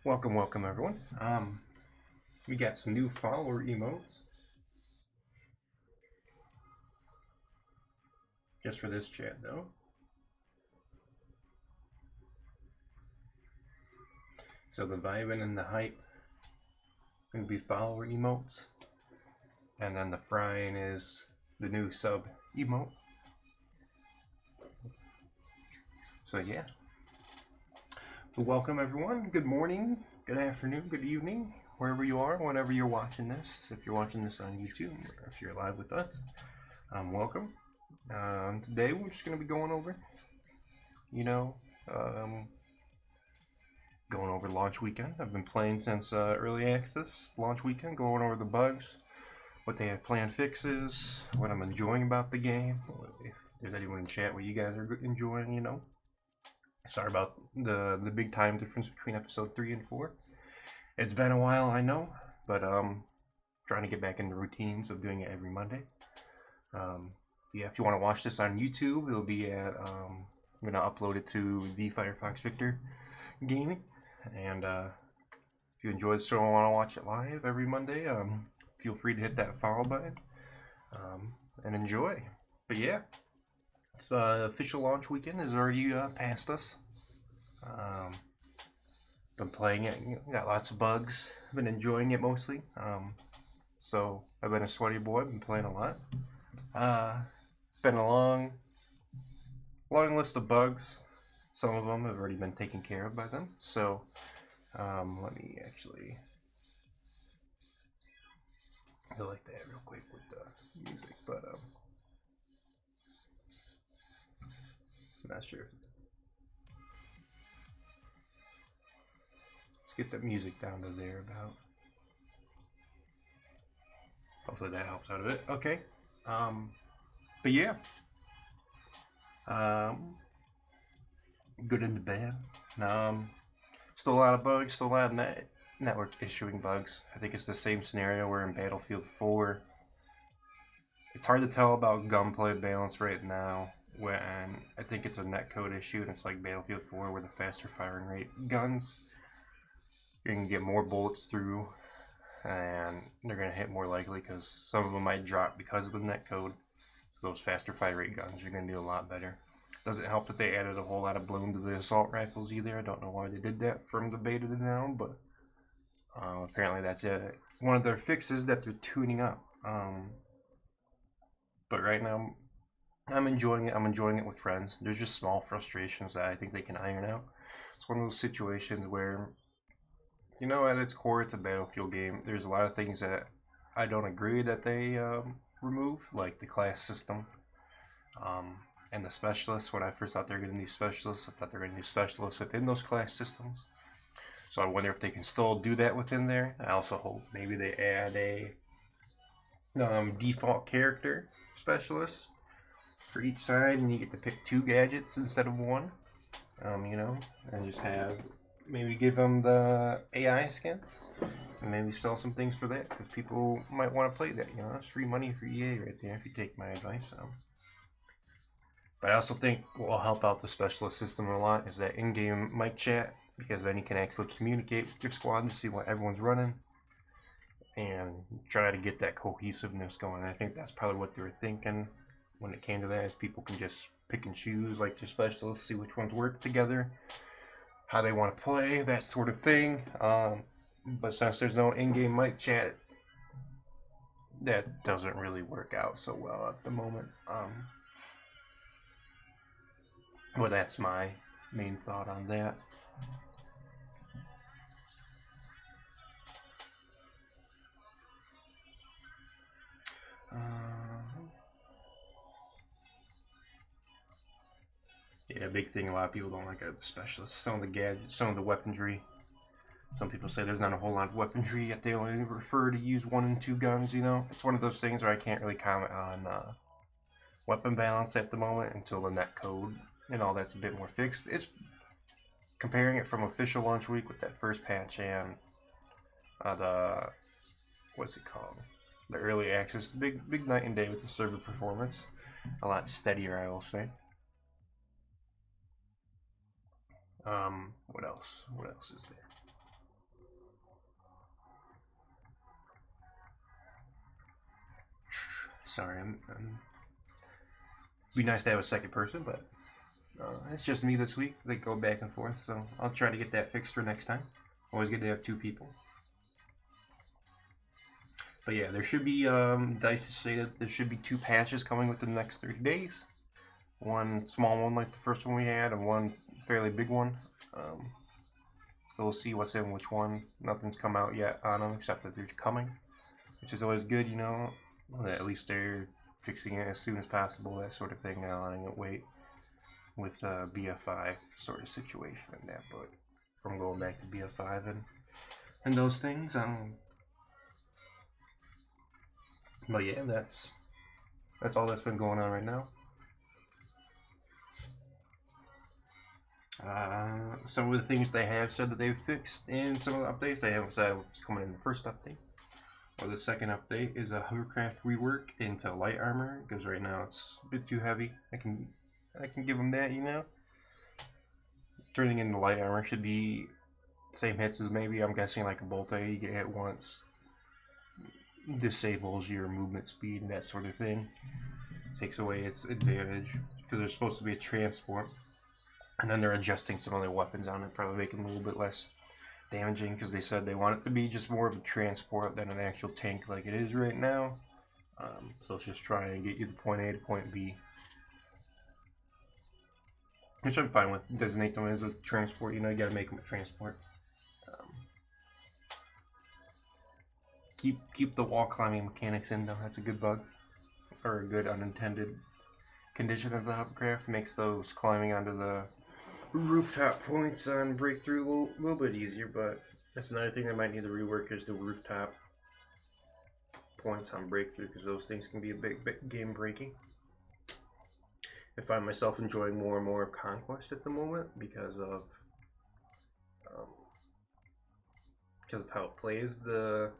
Welcome everyone. We got some new follower emotes just for this chat though. So the vibing and the hype gonna be follower emotes, and then the frying is the new sub emote. So yeah. Welcome everyone. Good morning, good afternoon, good evening, wherever you are, whenever you're watching this. If you're watching this on YouTube or if you're live with us, welcome. Today we're just gonna be going over, going over launch weekend. I've been playing since early access launch weekend, going over the bugs, what they have planned fixes, what I'm enjoying about the game. If there's anyone in chat what you guys are enjoying, Sorry about the big time difference between episode 3 and 4. It's been a while, I know, but trying to get back in the routines of doing it every Monday. Yeah, if you want to watch this on YouTube, it'll be at I'm gonna upload it to the Firefox Victor Gaming, and if you enjoy the show and want to watch it live every Monday, feel free to hit that follow button and enjoy. But yeah, it's official launch weekend is already past us. Been playing it, got lots of bugs. Been enjoying it mostly. So I've been a sweaty boy. Been playing a lot. It's been a long list of bugs. Some of them have already been taken care of by them. So let me actually go like that real quick with the music, but I'm not sure. Let's get the music down to there about. Hopefully that helps out of it. Okay. But yeah. Good and the bad. Still a lot of bugs, still a lot of network issuing bugs. I think it's the same scenario where in Battlefield 4. It's hard to tell about gunplay balance right now when I think it's a netcode issue and it's like Battlefield 4 where the faster firing rate guns, you're going to get more bullets through and they're going to hit more likely because some of them might drop because of the netcode. So those faster fire rate guns are going to do a lot better. Doesn't help that they added a whole lot of bloom to the assault rifles either. I don't know why they did that from the beta to now, but apparently that's one of their fixes that they're tuning up. But right now, I'm enjoying it. I'm enjoying it with friends. There's just small frustrations that I think they can iron out. It's one of those situations where, at its core, it's a Battlefield game. There's a lot of things that I don't agree that they remove, like the class system. And the specialists, when I first thought they were going to do specialists, I thought they were going to do specialists within those class systems. So I wonder if they can still do that within there. I also hope maybe they add a default character specialist for each side, and you get to pick 2 gadgets instead of 1. And just maybe give them the AI skins, and maybe sell some things for that, because people might want to play that. It's free money for EA right there if you take my advice. But I also think what will help out the specialist system a lot is that in-game mic chat, because then you can actually communicate with your squad to see what everyone's running and try to get that cohesiveness going. I think that's probably what they were thinking when it came to that, is people can just pick and choose like your specialists, see which ones work together, how they want to play, that sort of thing. But since there's no in-game mic chat, that doesn't really work out so well at the moment. Well, that's my main thought on that. Yeah, big thing. A lot of people don't like the specialists. Some of the gadgets, some of the weaponry. Some people say there's not a whole lot of weaponry, yet they only refer to use 1 and 2 guns. It's one of those things where I can't really comment on weapon balance at the moment until the net code and all that's a bit more fixed. It's comparing it from official launch week with that first patch and the early access. Big night and day with the server performance. A lot steadier, I will say. What else? What else is there? Sorry, be nice to have a second person, but it's just me this week. They go back and forth, so I'll try to get that fixed for next time. Always good to have two people. But yeah, there should be, Dice stated there should be 2 patches coming within the next 30 days. One small one like the first one we had, and one fairly big one. So we'll see what's in which one. Nothing's come out yet on them except that they're coming, which is always good, you know. At least they're fixing it as soon as possible, that sort of thing, not letting it wait with BF5 sort of situation and that. But from going back to BF5 and those things, but yeah, that's all that's been going on right now. Some of the things they have said that they've fixed in some of the updates, they haven't said what's coming in the first update. Or the second update is a hovercraft rework into light armor, because right now it's a bit too heavy. I can give them that, you know. Turning into light armor should be same hits as maybe, I'm guessing, like a bolt A, you get hit once, disables your movement speed and that sort of thing. Takes away its advantage, because there's supposed to be a transport. And then they're adjusting some of their weapons on it, probably making them a little bit less damaging, because they said they want it to be just more of a transport than an actual tank like it is right now. So it's just trying to get you to point A to point B, which I'm fine with. Designate them as a transport, you know, you gotta make them a transport. Keep the wall climbing mechanics in though, that's a good bug, or a good unintended condition of the hovercraft. Makes those climbing onto the rooftop points on breakthrough a little bit easier, but that's another thing I might need to rework, is the rooftop points on breakthrough, because those things can be a big game breaking. I find myself enjoying more and more of Conquest at the moment because of how it plays. The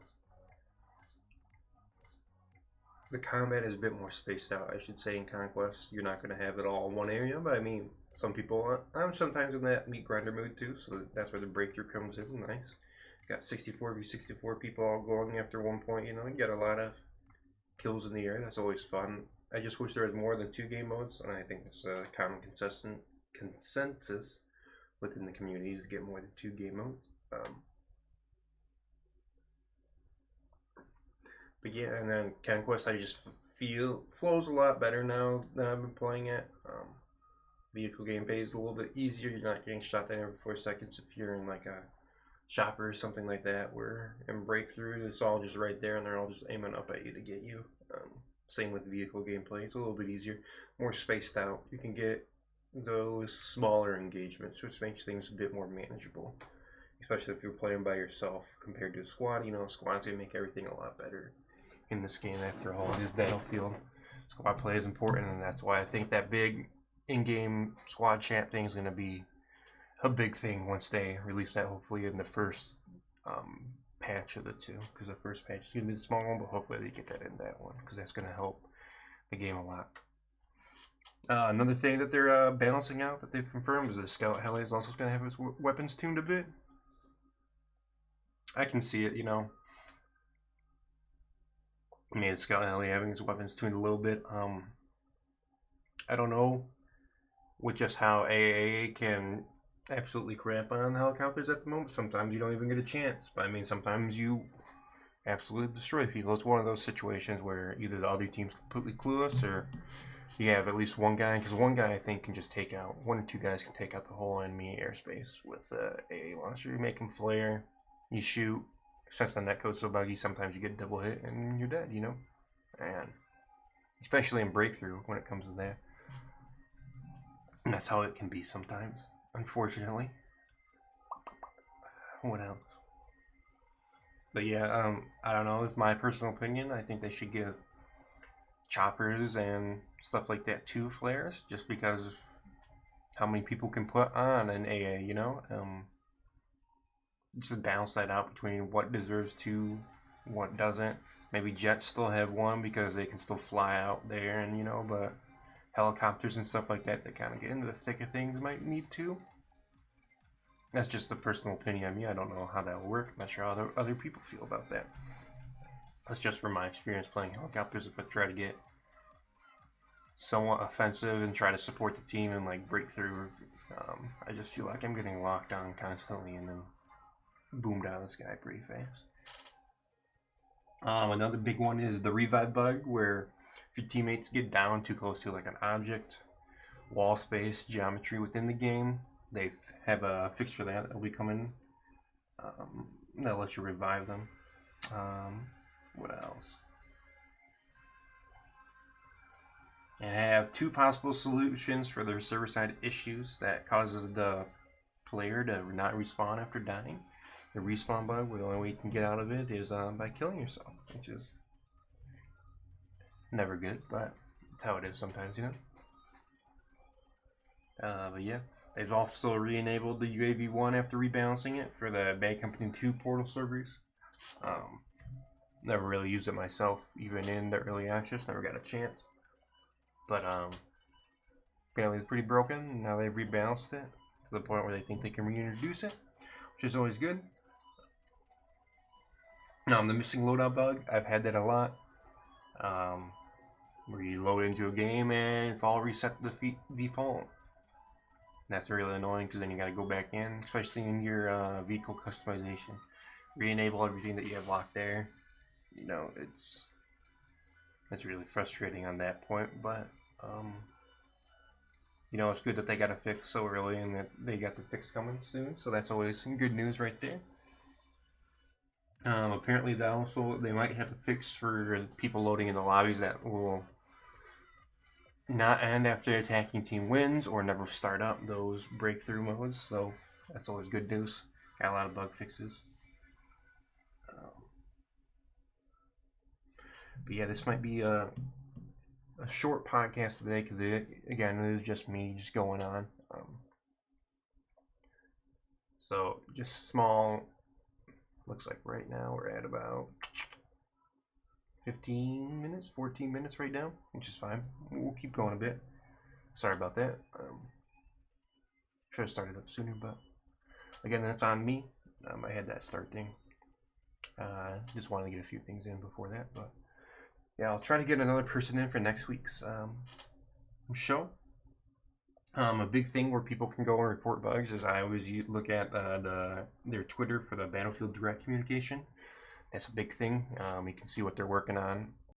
combat is a bit more spaced out, I should say, in Conquest. You're not going to have it all in one area, but I mean, some people, I'm sometimes in that meat grinder mood too, so that's where the breakthrough comes in. Nice. Got 64v64 people all going after one point, you know, you get a lot of kills in the air. That's always fun. I just wish there was more than 2 game modes, and I think it's a common consensus within the communities to get more than 2 game modes. But yeah, and then Conquest, I just feel flows a lot better now that I've been playing it. Vehicle gameplay is a little bit easier. You're not getting shot down every 4 seconds if you're in like a shopper or something like that. Where in Breakthrough, it's all just right there, and they're all just aiming up at you to get you. Same with vehicle gameplay. It's a little bit easier, more spaced out. You can get those smaller engagements, which makes things a bit more manageable, especially if you're playing by yourself compared to a squad. You know, squads can make everything a lot better in this game. After all, it is Battlefield. Squad play is important, and that's why I think that big in-game squad chat thing is going to be a big thing once they release that, hopefully in the first patch of the 2, because the first patch is going to be the small one, but hopefully they get that in that one, because that's going to help the game a lot. Another thing that they're balancing out that they've confirmed is that Scout Heli is also going to have its weapons tuned a bit. I can see it, you know. I mean, Scout Heli having its weapons tuned a little bit. I don't know with just how AAA can absolutely crap on helicopters at the moment. Sometimes you don't even get a chance, but I mean, sometimes you absolutely destroy people. It's one of those situations where either the other team's completely clueless, or you have at least one guy, because one guy I think can just take out, 1 or 2 guys can take out the whole enemy airspace with the AA launcher. You make him flare, you shoot. Since the netcode's so buggy, sometimes you get double hit and you're dead, you know? And especially in Breakthrough when it comes to that. And that's how it can be sometimes, unfortunately. What else? But yeah, I don't know. It's my personal opinion. I think they should give choppers and stuff like that 2 flares, just because of how many people can put on an AA, you know? Just balance that out between what deserves 2, what doesn't. Maybe jets still have 1 because they can still fly out there, and you know, but helicopters and stuff like that kind of get into the thick of things might need 2. That's just a personal opinion of me. I don't know how that will work. I'm not sure how other people feel about that. That's just from my experience playing helicopters. If I try to get somewhat offensive and try to support the team and like break through, I just feel like I'm getting locked on constantly and then boomed out of the sky pretty fast. Another big one is the revive bug, where if your teammates get down too close to like an object, wall space, geometry within the game, they have a fix for that. That'll be coming. That'll let you revive them. What else? And have two possible solutions for their server-side issues that causes the player to not respawn after dying. The respawn bug, where the only way you can get out of it is by killing yourself, which is never good, but that's how it is sometimes, you know. But yeah, they've also re-enabled the UAV1 after rebalancing it for the Bad Company 2 portal servers. Never really used it myself, even in the early access, never got a chance. But apparently it's pretty broken. Now they've rebalanced it to the point where they think they can reintroduce it, which is always good. The missing loadout bug, I've had that a lot. Where you load into a game and it's all reset to default. That's really annoying because then you got to go back in, especially in your vehicle customization. Re-enable everything that you have locked there. You know, it's really frustrating on that point, but you know, it's good that they got a fix so early and that they got the fix coming soon. So that's always some good news right there. Apparently, they might have a fix for people loading in the lobbies that will not end after the attacking team wins or never start up those breakthrough modes. So that's always good news. Got a lot of bug fixes. But yeah, this might be a short podcast today because again, it is just me just going on. So just small. Looks like right now we're at about 15 minutes, 14 minutes right now, which is fine. We'll keep going a bit. Sorry about that. Should have started up sooner, but again, that's on me. I had that start thing. Just wanted to get a few things in before that, but yeah, I'll try to get another person in for next week's show. A big thing where people can go and report bugs is I always look at their Twitter for the Battlefield Direct communication. That's a big thing. You can see what they're working on.